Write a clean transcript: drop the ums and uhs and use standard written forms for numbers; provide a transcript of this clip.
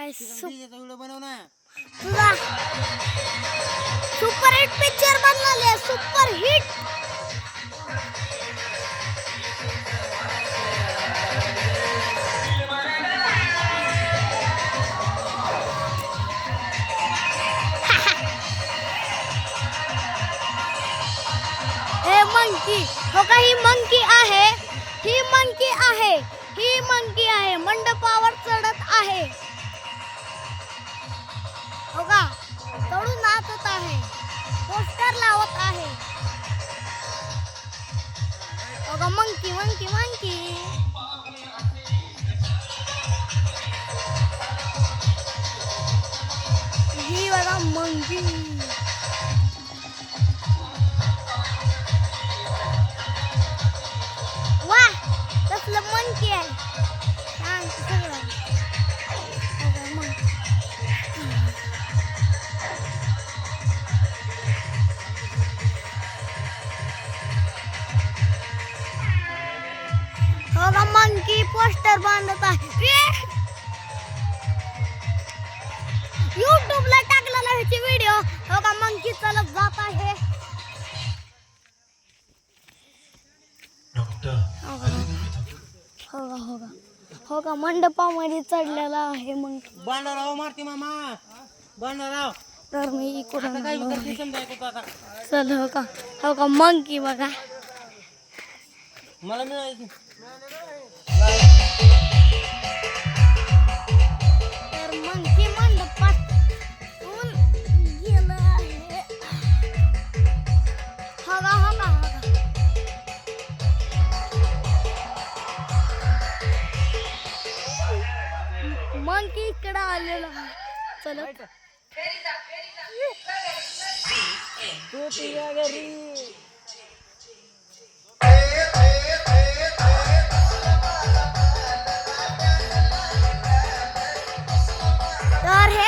काय व्हिडिओ बनव ना. तुझा सुपर हिट पिक्चर बनलाय सुपर हिट. हे मंकी हो का ही मंकी आहे. ही मंकी आहे. ही मंकी आहे मंडपावर चढत आहे. हो का चढून नाचत आहे. पोस्टर लावत आहे. हो का मंकी मंकी मंकी. ही बघा मंकी. वा कसलं मंकी आहे. छान सगळं. हो का मंकी पोस्टर बांधत आहे. यूट्यूबला टाकलेला ह्याची व्हिडिओ. हो का मंकी चालत जात आहे. हो का मंडपामध्ये चढलेला आहे मंकी. बांडाराव मारती मामा. बांडाराव तर मी इकडून काय आलो आहे. समजायचं आता. चल हो का मंकी बघा. मला मिळायचं. तर मंकी मंडपातून गेलं आहे. हो का मंकी इकडं आलेला आहे. चलत तर हे